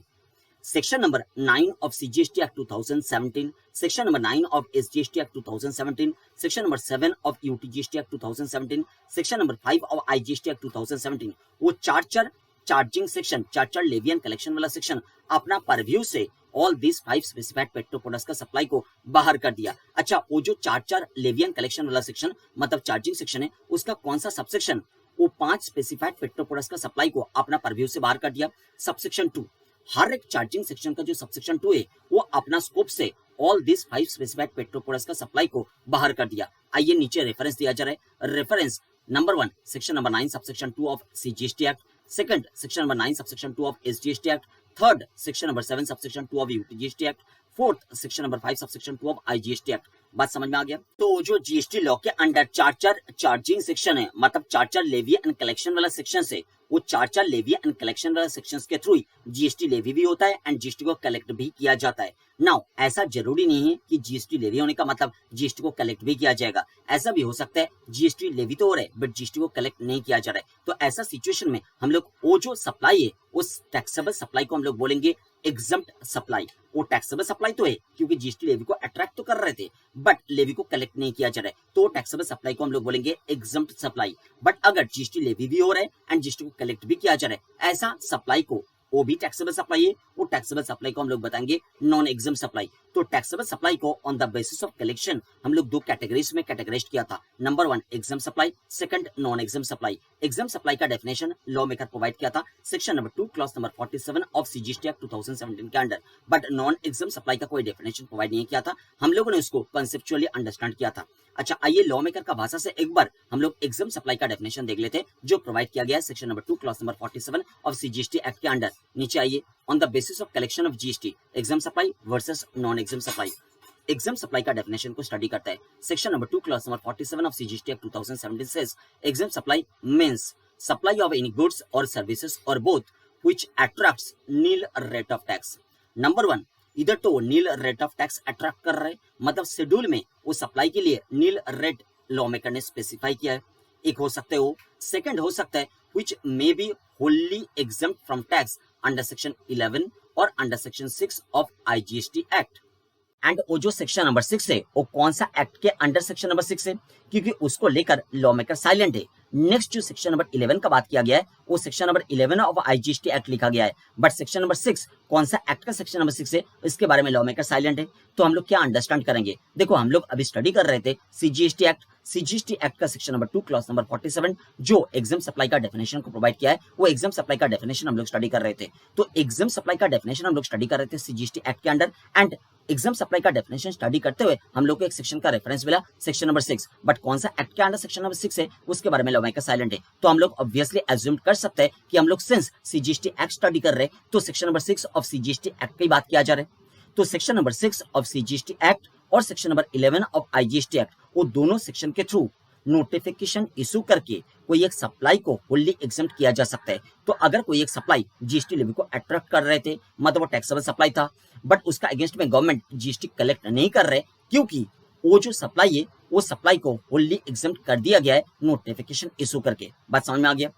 Section number 9 of CGST act 2017, section number 9 of SGST act 2017, section number 7 of UTGST act 2017, section number 5 of IGST act 2017, वो 4 चार्जिंग सेक्शन, 4 लेवियन कलेक्शन वाला सेक्शन अपना परव्यू से all this 5 specified petro products का supply को बाहर कर दिया। अच्छा, वो जो 4 लेवियन कलेक्शन वाला सेक्शन मतलब चार्जिंग सेक्शन है, उसका कौन सा सबसेक्शन, वो 5 स्पेसिफाइड पेट्रो प्रोडक्ट्स का सप्लाई को अपना परव्यू से बाहर कर दिया। सबसेक्शन 2, हर एक चार्जिंग सेक्शन का जो सबसेक्शन 2 है, वो अपना स्कोप से all this 5 specified petro products का सप्लाई को बाहर कर दिया। आइए नीचे रेफरेंस दिया जा रहा है। Reference number 1 section number 9 subsection 2 of CGST act, second section number 9 subsection 2 of SGST act, third section number 7 subsection 2 of UTGST act, fourth section number 5 subsection 2 of IGST act. बात समझ में आ गया। तो जो जीएसटी लॉ के under 4 charging section है, मतलब 4 levy and collection वाला सेक्शन है, वो 4 लेवी एंड कलेक्शन वाला सेक्शंस के थ्रू जीएसटी लेवी भी होता है एंड जीएसटी को कलेक्ट भी किया जाता है। नाउ ऐसा जरूरी नहीं है कि जीएसटी लेवी होने का मतलब जीएसटी को कलेक्ट भी किया जाएगा। ऐसा भी हो सकता है जीएसटी लेवी तो हो रहा है बट जीएसटी को कलेक्ट नहीं किया जा रहा है। तो ऐसा सिचुएशन में हम लोग वो जो सप्लाई है, उस टैक्सेबल सप्लाई को हम लोग बोलेंगे एग्जम्प्ट सप्लाई। वो टैक्सेबल सप्लाई तो है क्योंकि जीएसटी लेवी को अट्रैक्ट तो कर रहे थे बट लेवी को कलेक्ट नहीं किया जा रहा है, तो टैक्सेबल सप्लाई को हम लोग बोलेंगे एग्जम्प्ट सप्लाई। बट अगर जीएसटी लेवी भी हो रहा है एंड जीएसटी को कलेक्ट भी किया जा रहा है, ऐसा सप्लाई को, वो भी टैक्सेबल सप्लाई है, वो टैक्सेबल सप्लाई को हम लोग बताएंगे नॉन एग्जम्प्ट सप्लाई। तो टैक्सेबल सप्लाई को on the basis of collection हम लोग 2 कैटेगरीज में कैटेगराइज किया था। Number 1 exempt supply, second non exempt supply. Exempt supply का डेफिनेशन लॉ मेकर प्रोवाइड किया था section number 2 clause number 47 of CGST act 2017 के under, but non exempt supply का कोई डेफिनेशन प्रोवाइड नहीं किया था। हम लोगों ने उसको कंसेप्चुअली अंडरस्टैंड किया था। अच्छा, आइए लॉ मेकर का भाषा से एक बार हम लोग एग्जम्प्ट सप्लाई का डेफिनेशन देख लेते हैं जो प्रोवाइड किया गया है section number 2 clause number 47 of CGST act के अंडर। नीचे आइए, on the basis of collection of GST exempt supply versus non exempt supply. Exempt supply का डेफिनेशन को स्टडी करता है। Section number 2 clause number 47 of CGST act 2017 says exempt supply means supply of any goods or services or both which attracts nil rate of tax। Number 1, इधर तो nil rate of tax attract कर रहा है, मतलब schedule में वो supply के लिए नील रेट लॉ मेकर ने स्पेसिफाई किया है। एक हो सकता है वो, सेकंड हो सकता है which may be wholly exempt from tax under section 11 और under section 6 of IGST act. And वो जो सेक्शन नंबर 6 है, वो कौन सा एक्ट के अंडर सेक्शन नंबर 6 है, क्योंकि उसको लेकर लॉ मेकर साइलेंट है। नेक्स्ट जो सेक्शन नंबर 11 का बात किया गया है, वो section number 11 of IGST act लिखा गया है, बट सेक्शन नंबर 6 कौन सा एक्ट का सेक्शन नंबर 6 है, इसके बारे में लॉ मेकर साइलेंट है। तो हम लोग क्या अंडरस्टैंड करेंगे, देखो हम लोग अभी स्टडी कर रहे थे सीजीएसटी एक्ट। सीजीएसटी एक्ट का सेक्शन नंबर 2 क्लॉज नंबर 47 जो एग्जम्प्ट सप्लाई का डेफिनेशन को प्रोवाइड किया है, वो एग्जम्प्ट सप्लाई का डेफिनेशन हम लोग स्टडी कर रहे थे। तो एग्जम्प्ट सप्लाई का डेफिनेशन हम लोग स्टडी कर रहे थे सीजीएसटी एक्ट के अंडर, एंड एग्जाम सप्लाई का डेफिनेशन स्टडी करते हुए हम लोग को एक सेक्शन का रेफरेंस मिला, सेक्शन नंबर 6, बट कौन सा एक्ट के अंडर सेक्शन नंबर 6 है उसके बारे में लॉ मेकर साइलेंट है। तो हम लोग ऑब्वियसली एज्यूम कर सकते हैं कि हम लोग सिंस सीजीएसटी एक्ट स्टडी कर रहे हैं तो section number 6 of CGST act की बात किया जा रहा है। तो section number 6 of CGST act और section number 11 of IGST act, वो दोनों सेक्शन के थ्रू नोटिफिकेशन इशू करके कोई एक सप्लाई को फुल्ली एग्जम्प्ट किया जा सकता है। तो अगर कोई एक सप्लाई जीएसटी लेवी को अट्रैक्ट कर रहे थे, मतलब वो टैक्सेबल सप्लाई था, बट उसका अगेंस्ट में गवर्नमेंट जीएसटी कलेक्ट नहीं कर रहे, क्योंकि वो जो सप्लाई है वो सप्लाई को फुल्ली एग्जम्प्ट कर दिया गया है नोटिफिकेशन इशू करके। बात समझ में आ गया?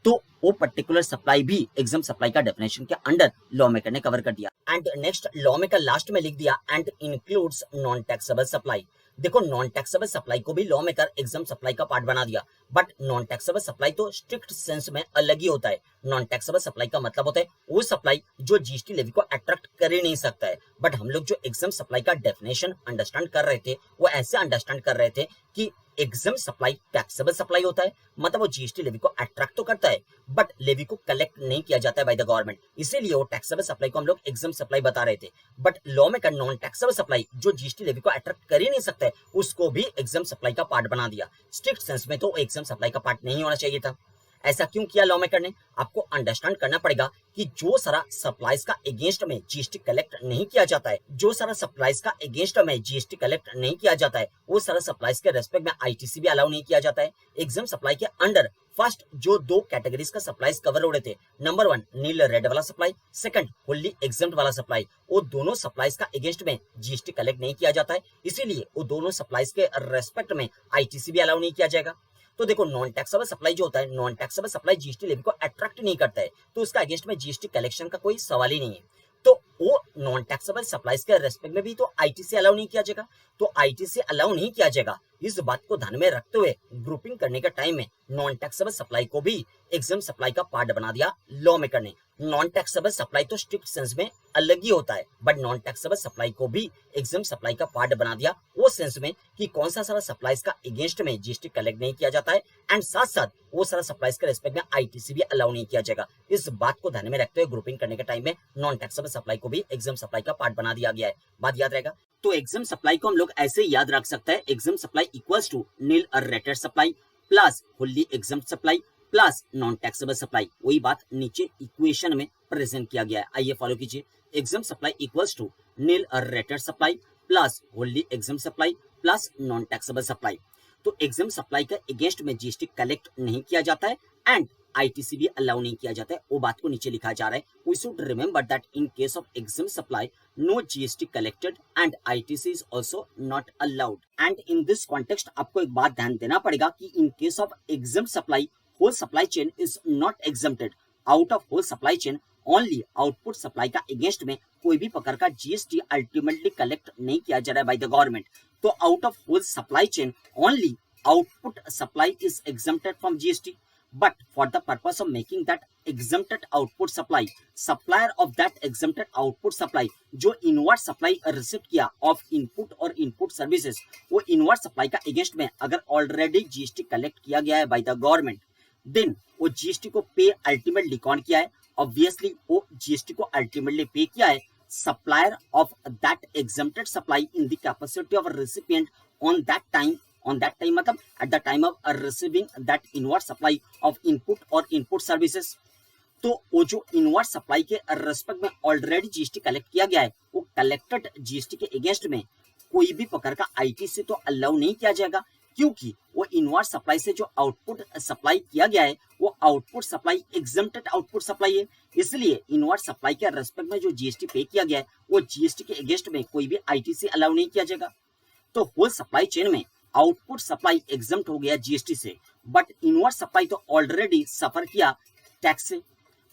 तो वो पर्टिकुलर सप्लाई भी एग्जाम सप्लाई का डेफिनेशन के अंडर लॉ मेकर ने कवर कर दिया। And next law maker last में लिख दिया and includes non taxable supply. देखो नॉन टैक्सेबल सप्लाई को भी लॉ मेकर एग्जाम सप्लाई का पार्ट बना दिया, बट नॉन टैक्सेबल सप्लाई तो स्ट्रिक्ट सेंस में अलग ही होता है। नॉन टैक्सेबल सप्लाई का मतलब होता है वो सप्लाई जो जीएसटी लेवी को अट्रैक्ट कर ही नहीं सकता है। बट हम लोग जो एग्जाम सप्लाई का डेफिनेशन अंडरस्टैंड कर रहे थे वो ऐसे अंडरस्टैंड कर रहे थे कि एग्जाम सप्लाई टैक्सेबल सप्लाई होता है, मतलब वो जीएसटी लेवी को अट्रैक्ट तो करता है बट लेवी को कलेक्ट नहीं किया जाता है बाय द गवर्नमेंट, इसीलिए वो टैक्सेबल सप्लाई को हम लोग एग्जाम सप्लाई बता रहे थे। बट लॉ में नॉन टैक्सेबल सप्लाई जो जीएसटी लेवी को अट्रैक्ट कर ही नहीं सकता है उसको भी एग्जाम सप्लाई का पार्ट बना दिया। स्ट्रिक्ट सेंस में तो एग्जाम सप्लाई का पार्ट नहीं होना चाहिए था। ऐसा क्यों किया लॉ मेकर ने? आपको अंडरस्टैंड करना पड़ेगा कि जो सारा सप्लाईज का अगेंस्ट में जीएसटी कलेक्ट नहीं किया जाता है, जो सारा सप्लाईज का अगेंस्ट में जीएसटी कलेक्ट नहीं किया जाता है, वो सारा सप्लाईज के रेस्पेक्ट में आईटीसी भी अलाउ नहीं किया जाता है। एग्जाम सप्लाई के अंडर फर्स्ट जो दो कैटेगरीज का सप्लाईज कवर हो रहे थे, नंबर 1 नील रेड वाला सप्लाई, सेकंड फुल्ली एग्जाम्प्ट वाला सप्लाई, वो दोनों सप्लाईज का अगेंस्ट में जीएसटी कलेक्ट नहीं किया जाता है, इसीलिए वो दोनों सप्लाईज के रेस्पेक्ट में आईटीसी भी अलाउ नहीं किया जाएगा। तो देखो नॉन टैक्सेबल सप्लाई जो होता है, non taxable supply GST levy को अट्रैक्ट नहीं करता है, तो उसका अगेंस्ट में जीएसटी कलेक्शन का कोई सवाल ही नहीं है। तो वो नॉन टैक्सेबल सप्लाईज के रेस्पेक्ट में भी तो आईटीसी अलाउ नहीं किया जाएगा। तो आईटीसी अलाउ नहीं किया जाएगा, इस बात को ध्यान में रखते हुए ग्रुपिंग करने के टाइम में नॉन टैक्सेबल सप्लाई को भी एग्जाम सप्लाई का पार्ट बना दिया लॉ मेकर ने। नॉन टैक्सेबल सप्लाई तो स्ट्रिक्ट सेंस में अलग ही होता है, बट नॉन टैक्सेबल सप्लाई को भी एग्जाम सप्लाई का पार्ट बना दिया वो सेंस में कि कौन सा सारा सप्लाईज का अगेंस्ट में जीएसटी कलेक्ट नहीं किया जाता है, एंड साथ साथ वो सारा सप्लाईज के रेस्पेक्ट में आईटीसी भी अलाउ नहीं किया जाएगा। इस बात को ध्यान में रखते हुए ग्रुपिंग करने के टाइम में नॉन टैक्सेबल सप्लाई को भी एग्जाम सप्लाई का पार्ट बना दिया गया है। बात याद रहेगा? तो एग्जाम सप्लाई को हम लोग ऐसे याद रख सकते हैं, exempt supply equals to nil rated supply plus fully exempt supply plus non taxable supply. वही बात नीचे इक्वेशन में प्रेजेंट किया गया है, आइए फॉलो कीजिए। Exempt supply equals to nil rated supply plus fully exempt supply plus non taxable supply. तो एग्जाम सप्लाई का अगेंस्ट में जीएसटी कलेक्ट नहीं किया जाता है एंड आईटीसी भी अलाउ नहीं किया जाता है, वो बात को नीचे लिखा जा रहा है। We should remember that in case of exempt supply no GST collected and ITC is also not allowed. And in this context आपको एक बात ध्यान देना पड़ेगा कि in case of exempt supply whole supply chain is not exempted. Out of whole supply chain only output supply का against में कोई भी प्रकार का जीएसटी अल्टीमेटली कलेक्ट नहीं किया जा रहा है बाय द गवर्नमेंट। तो out of whole supply chain only output supply is exempted from GST, but for the purpose of making that exempted output supply, supplier of that exempted output supply जो inward supply receive किया of input और input services, वो inward supply का against में अगर already GST collect किया गया है बाय द गवर्नमेंट, देन वो जीएसटी को पे अल्टीमेटली कौन किया है? ऑब्वियसली वो जीएसटी को अल्टीमेटली पे किया है supplier of that exempted supply in the capacity of a recipient on that time मतलब at the time of receiving that inward supply of input or input services। तो वो जो इनवर्ट सप्लाई के respect में already GST collect किया गया है, वो कलेक्टेड जीएसटी के अगेंस्ट में कोई भी प्रकार का आईटीसी तो अलाउ नहीं किया जाएगा, क्योंकि वो इनवर्ट सप्लाई से जो आउटपुट सप्लाई किया गया है वो output supply exempted output supply है। इसलिए इनवर्ट सप्लाई के रेस्पेक्ट में जो जीएसटी पे किया गया है वो जीएसटी के अगेंस्ट में कोई भी आईटीसी अलाउ नहीं किया जाएगा। तो होल सप्लाई चेन में आउटपुट सप्लाई एग्जम्प्ट हो गया जीएसटी से, बट इनवर्ट सप्लाई तो ऑलरेडी सफर किया टैक्स से।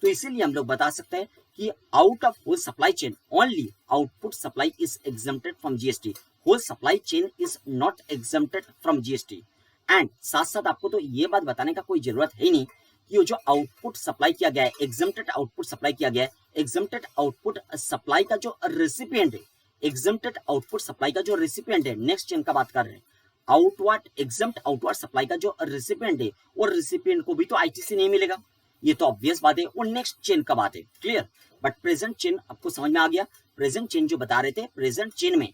तो इसीलिए हम लोग बता सकते हैं कि out of whole supply chain only output supply is exempted from GST, whole supply chain is not exempted from GST. And साथ साथ आपको तो ये बात बताने का कोई जरूरत है नहीं कि वो जो आउटपुट सप्लाई किया गया है, एग्जम्प्टेड आउटपुट सप्लाई किया गया है, एग्जम्प्टेड आउटपुट सप्लाई का जो रेसिपिएंट है, एग्जम्प्टेड आउटपुट सप्लाई का जो रेसिपिएंट है, नेक्स्ट चेन का बात कर रहे हैं, आउटवर्ड एग्जम्प्ट आउटवर्ड सप्लाई का जो रेसिपिएंट है वो रेसिपिएंट को भी तो आईटीसी नहीं मिलेगा, ये तो ऑब्वियस बात है, वो नेक्स्ट चेन का बात है, क्लियर। बट प्रेजेंट चेन आपको समझ में आ गया। प्रेजेंट चेन जो बता रहे थे, प्रेजेंट चेन में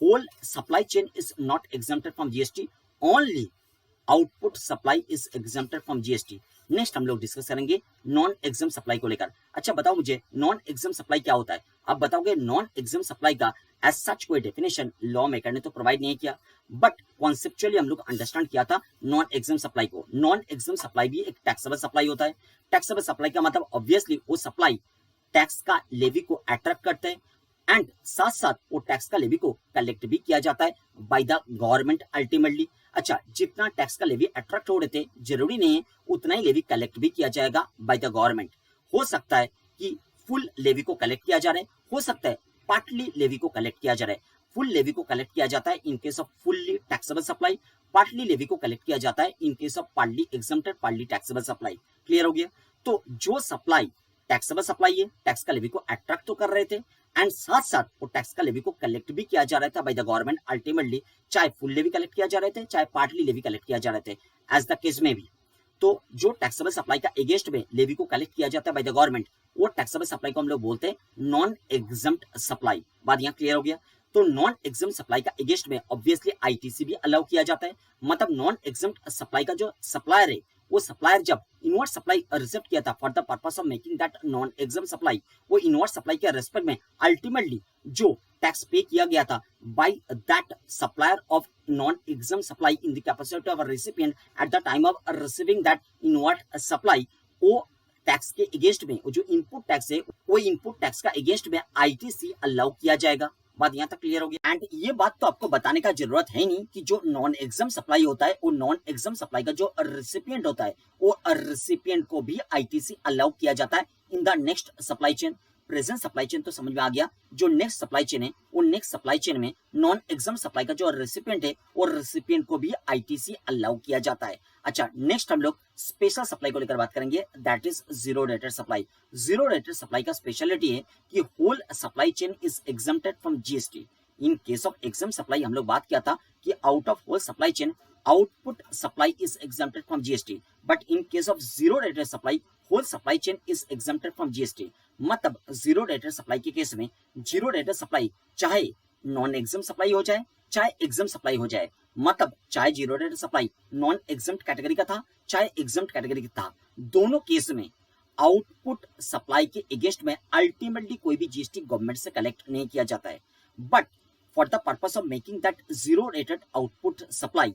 whole supply chain is not exempted from GST, only output supply is exempted from GST. Next हम लोग डिस्कस करेंगे नॉन एग्जाम सप्लाई को लेकर। अच्छा बताओ मुझे नॉन एग्जाम सप्लाई क्या होता है? आप बताओगे नॉन एग्जाम सप्लाई का एज सच कोई डेफिनेशन लॉ मेकर ने तो प्रोवाइड नहीं किया, बट कॉन्सेप्चुअली हम लोग अंडरस्टैंड किया था नॉन एग्जाम सप्लाई को। नॉन एग्जाम सप्लाई भी एक टैक्सेबल सप्लाई होता है। टैक्सेबल सप्लाई का मतलब ऑब्वियसली वो सप्लाई टैक्स का लेवी को अट्रैक्ट करते हैं एंड साथ साथ वो टैक्स का लेवी को कलेक्ट भी किया जाता है बाय द गवर्नमेंट अल्टीमेटली। अच्छा, जितना टैक्स का लेवी अट्रैक्ट हो रहे थे जरूरी नहीं है उतना ही लेवी कलेक्ट भी किया जाएगा बाय द गवर्नमेंट। हो सकता है कि फुल लेवी को कलेक्ट किया जा रहा है, हो सकता है पार्टली लेवी को कलेक्ट किया जा रहा है। फुल लेवी को कलेक्ट किया जाता है in case of fully taxable supply, partly levy को कलेक्ट किया जाता है in case of partly exempted partly taxable supply. Clear हो गया? तो जो सप्लाई टैक्सेबल सप्लाई है, टैक्स का लेवी को अट्रैक्ट तो कर रहे थे एंड साथ साथ वो टैक्स का लेवी को कलेक्ट भी किया जा रहा था बाय द गवर्नमेंट अल्टीमेटली, चाहे फुल लेवी कलेक्ट किया जा रहे थे चाहे पार्टली लेवी कलेक्ट किया जा रहे थे, एज द केस में भी। तो जो टैक्सेबल सप्लाई का अगेंस्ट में लेवी को कलेक्ट किया जाता है बाय द गवर्नमेंट, वो टैक्सेबल सप्लाई को हम लोग बोलते हैं नॉन एग्जम्प्ट सप्लाई। बात यहाँ क्लियर हो गया? तो नॉन एग्जम्प्ट सप्लाई का अगेंस्ट में ऑब्वियसली आईटीसी भी अलाउ किया जाता है। मतलब नॉन एग्जम्प्ट सप्लाई का जो सप्लायर है, वो सप्लायर जब इनवर्ट सप्लाई रिसिप्ट किया था for the purpose of making that non exempt supply, वो इनवर्ट सप्लाई के रेस्पेक्ट में अल्टीमेटली जो टैक्स पे किया गया था by that supplier of non-exempt supply in the capacity of a recipient at the time of receiving that inward supply, वो tax के अगेंस्ट में वो जो इनपुट टैक्स है वो इनपुट टैक्स का अगेंस्ट में आईटीसी अलाउ किया जाएगा। बात यहाँ तक क्लियर हो गई? एंड ये बात तो आपको बताने का जरूरत है नहीं कि जो नॉन एग्जाम सप्लाई होता है, वो नॉन एग्जाम सप्लाई का जो रिसिपिएंट होता है, वो रिसिपिएंट को भी आईटीसी अलाउ किया जाता है in the next supply chain. Present supply chain तो समझ में आ गया। जो नेक्स्ट सप्लाई चेन है, वो नेक्स्ट सप्लाई चेन में नॉन एग्जाम सप्लाई का जो रेसिपिएंट है, वो रेसिपिएंट को भी आईटीसी अलाउ किया जाता है। अच्छा, नेक्स्ट हम लोग स्पेशल सप्लाई को लेकर बात करेंगे, that is zero rated supply. Zero rated supply का स्पेशलिटी है कि whole supply chain is exempted from GST. In case of exempt supply हम लोग बात किया था कि out of whole supply chain output supply is exempted from GST, but in case of zero rated supply whole supply chain is exempted from GST। मतलब zero rated supply के case में zero rated supply चाहे non exempt supply हो जाए चाहे exempt supply हो जाए, मतलब चाहे zero rated supply non exam category का था चाहे एग्जाम कैटेगरी का था, दोनों केस में आउटपुट सप्लाई के अगेंस्ट में अल्टीमेटली कोई भी जीएसटी गवर्नमेंट से कलेक्ट नहीं किया जाता है। But for the purpose of making that zero rated output supply,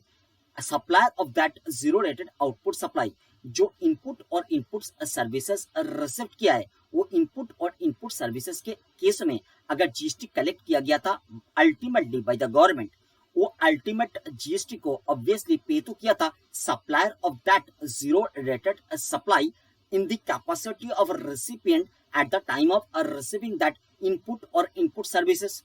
supplier of that zero rated output supply जो इनपुट और इनपुट सर्विसेज रिसीव किया है, वो इनपुट और इनपुट सर्विसेज के केस में अगर जीएसटी कलेक्ट किया गया था अल्टीमेटली बाय द गवर्नमेंट, वो अल्टीमेट जीएसटी को ऑब्वियसली पे तो किया था supplier of that zero rated supply in the capacity of a recipient at the time of receiving that input or input services।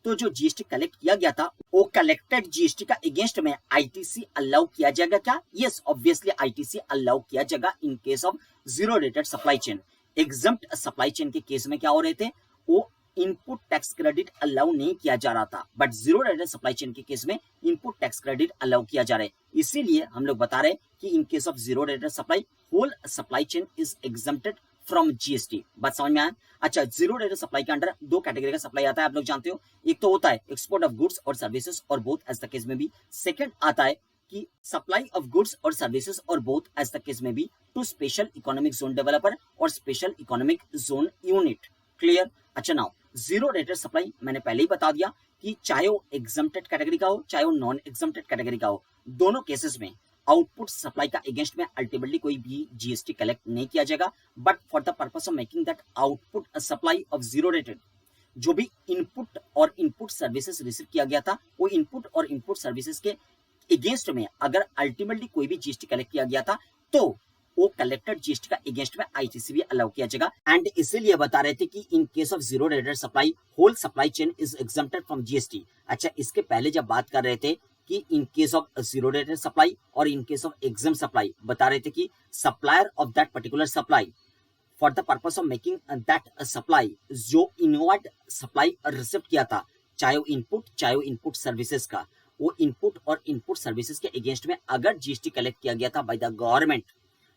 तो जो जीएसटी कलेक्ट किया गया था वो कलेक्टेड जीएसटी का अगेंस्ट में आईटीसी अलाउ किया जाएगा क्या? यस, ऑब्वियसली आईटीसी अलाउ किया जाएगा इन case of zero rated supply chain. Exempt supply chain के केस में क्या हो रहे थे, वो इनपुट टैक्स क्रेडिट अलाउ नहीं किया जा रहा था, but zero rated supply chain के केस में इनपुट टैक्स क्रेडिट अलाउ किया जा रहा है। इसीलिए हम लोग बता रहे हैं कि in case of zero rated supply whole supply chain is exempted from GST. बात समझ में आया? अच्छा, जीरो रेटेड सप्लाई के अंडर दो कैटेगरी का सप्लाई आता है, आप लोग जानते हो। एक तो होता है एक्सपोर्ट ऑफ गुड्स और सर्विसेज और बोथ एज द केस में भी। सेकंड आता है कि सप्लाई ऑफ गुड्स और सर्विसेज और बोथ एज द केस में भी to special economic zone developer और special economic zone unit. Clear? अच्छा, नाउ जीरो रेटेड सप्लाई मैंने पहले ही बता दिया कि चाहे वो एग्जम्प्टेड कैटेगरी का हो चाहे वो नॉन एग्जम्प्टेड कैटेगरी का हो, दोनों केसेस में आउटपुट सप्लाई का अगेंस्ट में अल्टीमेटली कोई भी जीएसटी कलेक्ट नहीं किया जाएगा, but for the purpose of making that output supply of zero rated जो भी इनपुट और इनपुट सर्विसेज रिसीव किया गया था, वो इनपुट और इनपुट सर्विसेज के अगेंस्ट में अगर अल्टीमेटली कोई भी जीएसटी कलेक्ट किया गया था तो वो कलेक्टेड जीएसटी का अगेंस्ट में आईटीसी भी अलाउ किया जाएगा। एंड इसीलिए बता रहे थे कि in case of zero rated supply whole supply chain is exempted from GST. अच्छा, इसके पहले जब बात कर रहे थे कि in case of zero rated supply और in case of exempt supply, बता रहे थे कि supplier of that particular supply for the purpose of making that supply जो इनवर्ड सप्लाई रिसीव किया था, चाहे वो इनपुट सर्विसेज का, वो इनपुट और इनपुट सर्विसेज के अगेंस्ट में अगर जीएसटी कलेक्ट किया गया था बाय द गवर्नमेंट,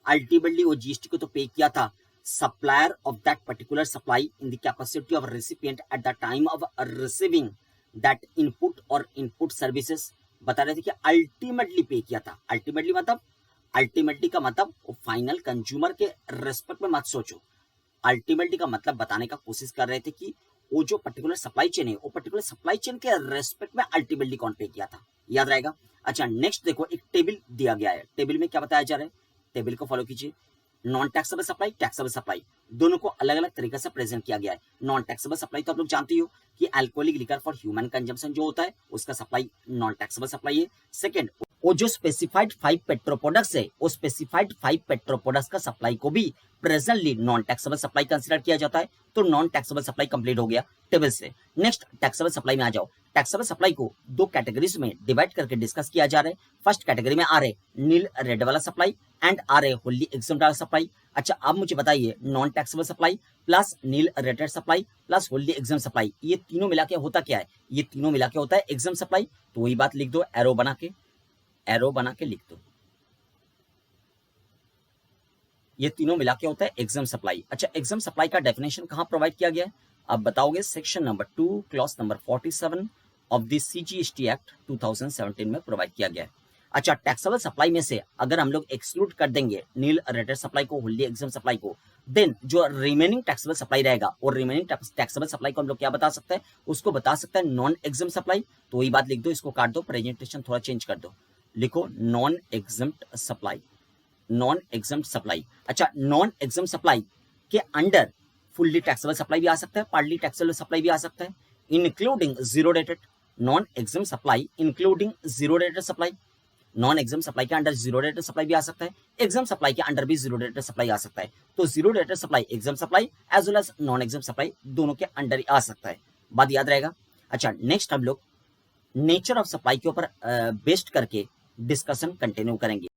अल्टीमेटली वो जीएसटी को तो पे किया था supplier of that particular supply in the capacity of recipient at the time of receiving that input और इनपुट सर्विसेज। बता रहे थे कि अल्टीमेटली पे किया था। अल्टीमेटली मतलब अल्टीमेटली का मतलब वो फाइनल कंज्यूमर के रेस्पेक्ट में मत सोचो। अल्टीमेटली का मतलब बताने का कोशिश कर रहे थे कि वो जो पर्टिकुलर सप्लाई चेन है, वो पर्टिकुलर सप्लाई चेन के रेस्पेक्ट में अल्टीमेटली कौन पे किया था, याद रहेगा। अच्छा, नेक्स्ट देखो, एक टेबल दिया गया है, टेबल में क्या बताया जा रहा है, टेबल को फॉलो कीजिए। Non taxable supply, taxable supply, दोनों को अलग अलग तरीके से प्रेजेंट किया गया है। नॉन टैक्सेबल सप्लाई तो आप लोग जानते हो कि alcoholic liquor for human consumption जो होता है उसका सप्लाई नॉन टैक्सेबल सप्लाई है। सेकंड, वो जो स्पेसिफाइड 5 पेट्रो प्रोडक्ट्स है, वो स्पेसिफाइड 5 पेट्रो प्रोडक्ट्स का सप्लाई को भी presently non taxable supply consider किया जाता है। तो नॉन टैक्सेबल सप्लाई कंप्लीट हो गया टेबल से। नेक्स्ट, टैक्सेबल सप्लाई में आ जाओ। टैक्सेबल सप्लाई को दो कैटेगरीज में डिवाइड करके डिस्कस किया जा रहा है। फर्स्ट कैटेगरी में आ रहे नील रेड वाला सप्लाई एंड आ रहे होली एग्जाम्प्ट वाला सप्लाई। अच्छा, अब मुझे बताइए, non taxable supply plus nil rated supply plus wholly exempt supply, ये तीनों मिला के होता क्या है, ये तीनों मिला के होता है एग्जाम सप्लाई। तो वही बात लिख दो, एरो बना के लिख दो, ये तीनों मिला के होता है एग्जाम सप्लाई। अच्छा, एग्जाम सप्लाई का डेफिनेशन कहां प्रोवाइड किया गया है, आप बताओगे, section number 2 clause number 47 of the CGST act 2017 में प्रोवाइड किया गया है। अच्छा, टैक्सेबल सप्लाई में से अगर हम लोग एक्सक्लूड कर देंगे नील रेटेड सप्लाई को, होली एग्जाम सप्लाई को, देन जो रिमेनिंग टैक्सेबल सप्लाई रहेगा, और रिमेनिंग टैक्सेबल सप्लाई को हम लोग क्या बता सकते हैं, उसको बता सकते हैं नॉन एग्जाम सप्लाई। तो वही बात लिख दो, इसको काट दो, प्रेजेंटेशन थोड़ा चेंज कर दो, लिखो non exempt supply, non exempt supply. अच्छा, नॉन एग्जम्प्ट सप्लाई के अंडर फुल्ली टैक्सेबल सप्लाई भी आ सकता है, पार्टली टैक्सेबल सप्लाई भी आ सकता है, including zero rated. Non exempt supply including zero rated supply, non exempt supply के अंडर जीरो रेटेड सप्लाई भी आ सकता है, एग्जाम सप्लाई के अंडर भी जीरो रेटेड सप्लाई आ सकता है। तो zero rated supply, exempt supply as well as non exempt supply दोनों के अंडर ही आ सकता है, बात याद रहेगा। अच्छा, नेक्स्ट हम लोग नेचर ऑफ सप्लाई के ऊपर बेस्ड करके डिस्कशन कंटिन्यू करेंगे।